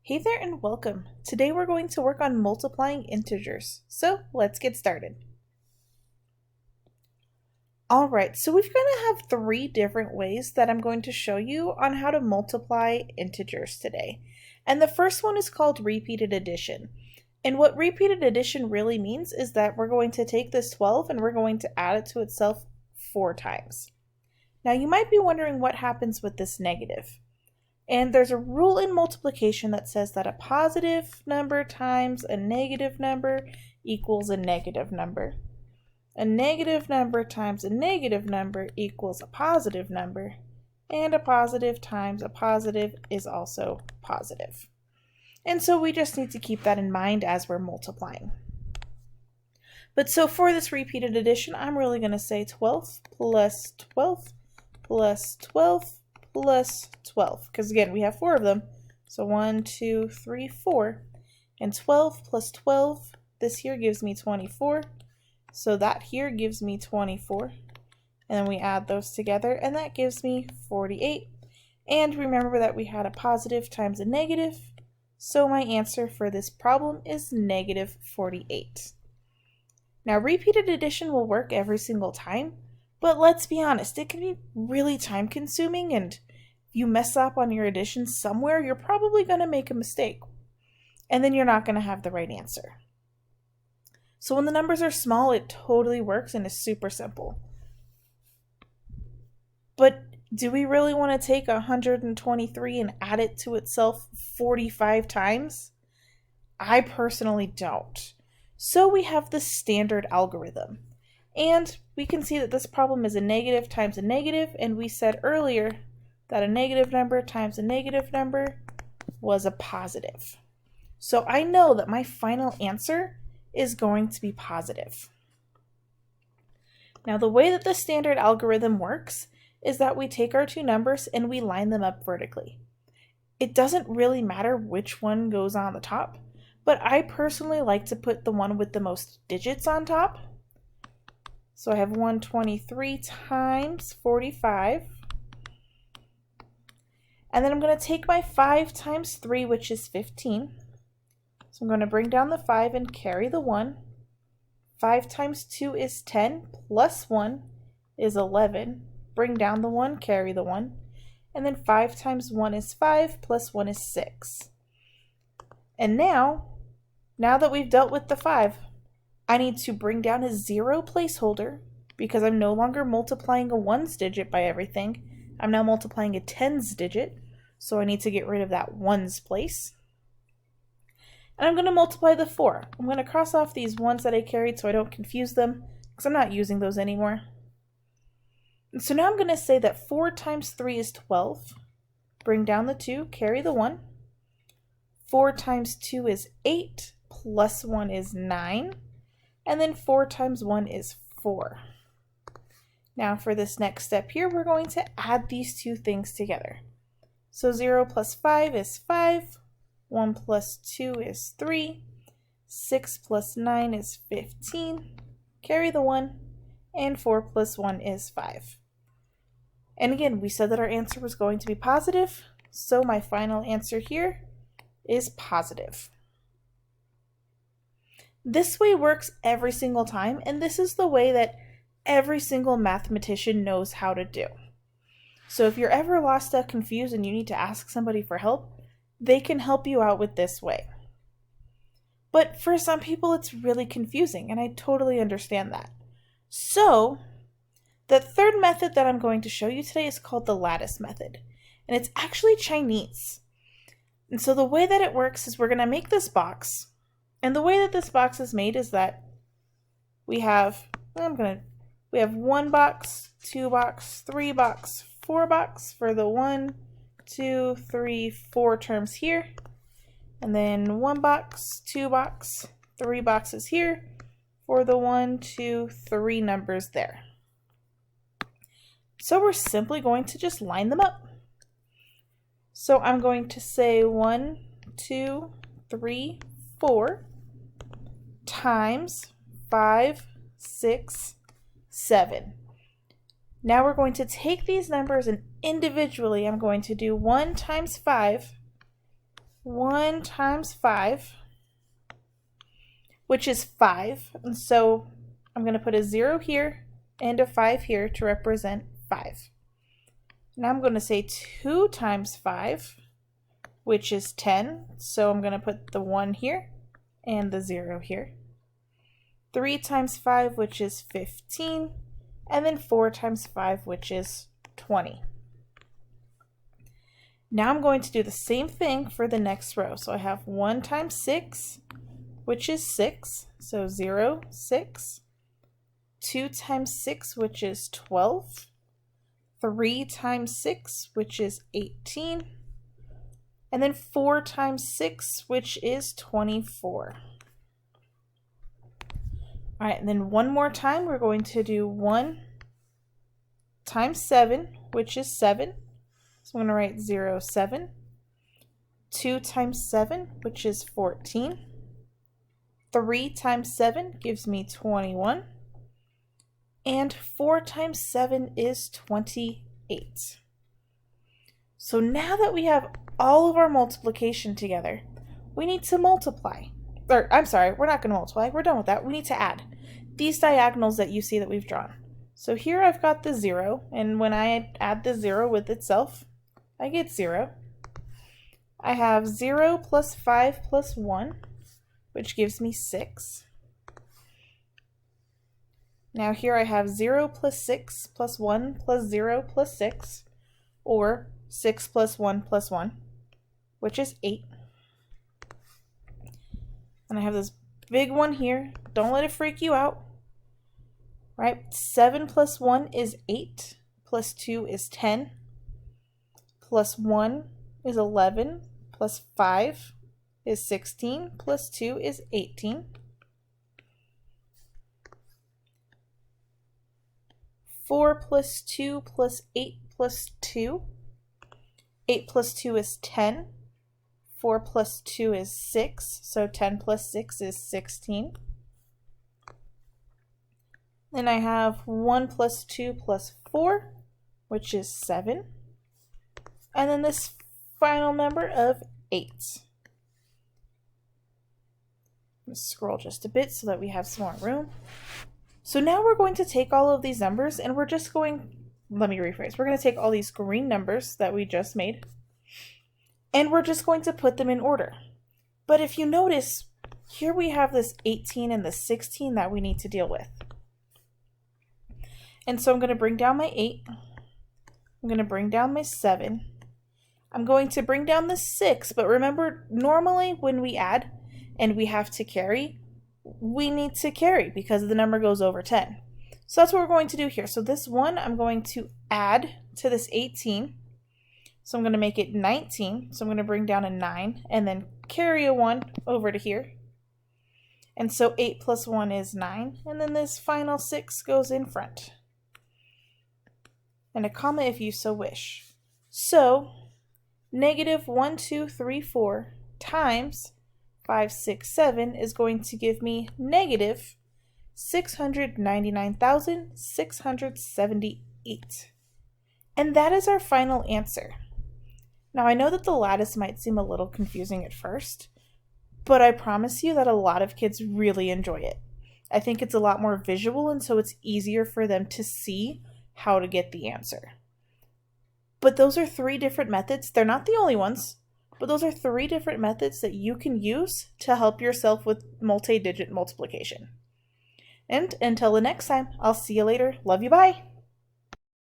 Hey there and welcome. Today we're going to work on multiplying integers. So let's get started. Alright, so we're going to have three different ways that I'm going to show you on how to multiply integers today. And the first one is called repeated addition. And what repeated addition really means is that we're going to take this 12 and we're going to add it to itself 4 times. Now you might be wondering what happens with this negative. And there's a rule in multiplication that says that a positive number times a negative number equals a negative number. A negative number times a negative number equals a positive number. And a positive times a positive is also positive. And so we just need to keep that in mind as we're multiplying. But so for this repeated addition, I'm really going to say 12 plus 12 plus 12 plus 12, because again, we have 4 of them. So 1, 2, 3, 4. And 12 plus 12, this here gives me 24. So that here gives me 24. And then we add those together, and that gives me 48. And remember that we had a positive times a negative. So my answer for this problem is negative 48. Now, repeated addition will work every single time, but let's be honest, it can be really time consuming, and if you mess up on your addition somewhere, you're probably going to make a mistake, and then you're not going to have the right answer. So when the numbers are small, it totally works and is super simple. But do we really want to take 123 and add it to itself 45 times? I personally don't. So we have the standard algorithm. And we can see that this problem is a negative times a negative, and we said earlier that a negative number times a negative number was a positive. So I know that my final answer is going to be positive. Now the way that the standard algorithm works is that we take our two numbers and we line them up vertically. It doesn't really matter which one goes on the top, but I personally like to put the one with the most digits on top. So I have 123 times 45. And then I'm going to take my 5 times 3, which is 15. So I'm going to bring down the 5 and carry the 1. 5 times 2 is 10, plus 1 is 11. Bring down the 1, carry the 1. And then 5 times 1 is 5, plus 1 is 6. And now that we've dealt with the 5, I need to bring down a 0 placeholder because I'm no longer multiplying a 1's digit by everything. I'm now multiplying a 10's digit, so I need to get rid of that 1's place. And I'm going to multiply the 4. I'm going to cross off these 1's that I carried so I don't confuse them, because I'm not using those anymore. And so now I'm going to say that 4 times 3 is 12. Bring down the 2, carry the 1. 4 times 2 is 8, plus 1 is 9. And then 4 times 1 is 4. Now for this next step here, we're going to add these two things together. So 0 plus 5 is 5. 1 plus 2 is 3. 6 plus 9 is 15. Carry the 1. And 4 plus 1 is 5. And again, we said that our answer was going to be positive. So my final answer here is positive. This way works every single time, and this is the way that every single mathematician knows how to do. So if you're ever lost or confused and you need to ask somebody for help, they can help you out with this way. But for some people, it's really confusing, and I totally understand that. So the third method that I'm going to show you today is called the lattice method, and it's actually Chinese. And so the way that it works is we're going to make this box. And the way that this box is made is that we have 1 box, 2 box, 3 box, 4 box for the 1, 2, 3, 4 terms here. And then 1 box, 2 box, 3 boxes here for the 1, 2, 3 numbers there. So we're simply going to just line them up. So I'm going to say 1, 2, 3, 4 times 5, 6, 7. Now we're going to take these numbers and individually I'm going to do 1 times 5, 1 times 5, which is 5. And so I'm going to put a 0 here and a 5 here to represent 5. Now I'm going to say 2 times 5, which is 10. So I'm going to put the 1 here and the 0 here. 3 times 5, which is 15. And then 4 times 5, which is 20. Now I'm going to do the same thing for the next row. So I have 1 times 6, which is 6. So 0, 6. 2 times 6, which is 12. 3 times 6, which is 18. And then 4 times 6, which is 24. All right, and then one more time, we're going to do 1 times 7, which is 7. So I'm going to write 0, 7. 2 times 7, which is 14. 3 times 7 gives me 21. And 4 times 7 is 28. So now that we have all of our multiplication together, we need to multiply. Or, I'm sorry, we're not going to multiply. We're done with that. We need to add these diagonals that you see that we've drawn. So here I've got the 0, and when I add the 0 with itself, I get 0. I have 0 plus 5 plus 1, which gives me 6. Now here I have 0 plus 6 plus 1 plus 0 plus 6, or 6 plus 1 plus 1, which is 8. And I have this big one here. Don't let it freak you out. Right? 7 plus 1 is 8, plus 2 is 10, plus 1 is 11, plus 5 is 16, plus 2 is 18. 4 plus 2 plus 8 plus 2. 8 plus 2 is 10. 4 plus 2 is 6, so 10 plus 6 is 16. Then I have 1 plus 2 plus 4, which is 7. And then this final number of 8. Let's scroll just a bit so that we have some more room. So now we're going to take all of these numbers and we're just going, let me rephrase, we're going to take all these green numbers that we just made and we're just going to put them in order. But if you notice, here we have this 18 and the 16 that we need to deal with. And so I'm going to bring down my 8. I'm going to bring down my 7. I'm going to bring down the 6, but remember, normally when we add and we have to carry, we need to carry because the number goes over 10. So that's what we're going to do here. So this 1, I'm going to add to this 18. So I'm going to make it 19. So I'm going to bring down a 9 and then carry a 1 over to here. And so 8 plus 1 is 9. And then this final 6 goes in front. And a comma if you so wish. So negative 1, 2, 3, 4 times 5, 6, 7 is going to give me negative 699,678. And that is our final answer. Now I know that the lattice might seem a little confusing at first, but I promise you that a lot of kids really enjoy it. I think it's a lot more visual, and so it's easier for them to see how to get the answer. But those are 3 different methods. They're not the only ones, but those are 3 different methods that you can use to help yourself with multi-digit multiplication. And until the next time, I'll see you later. Love you, bye!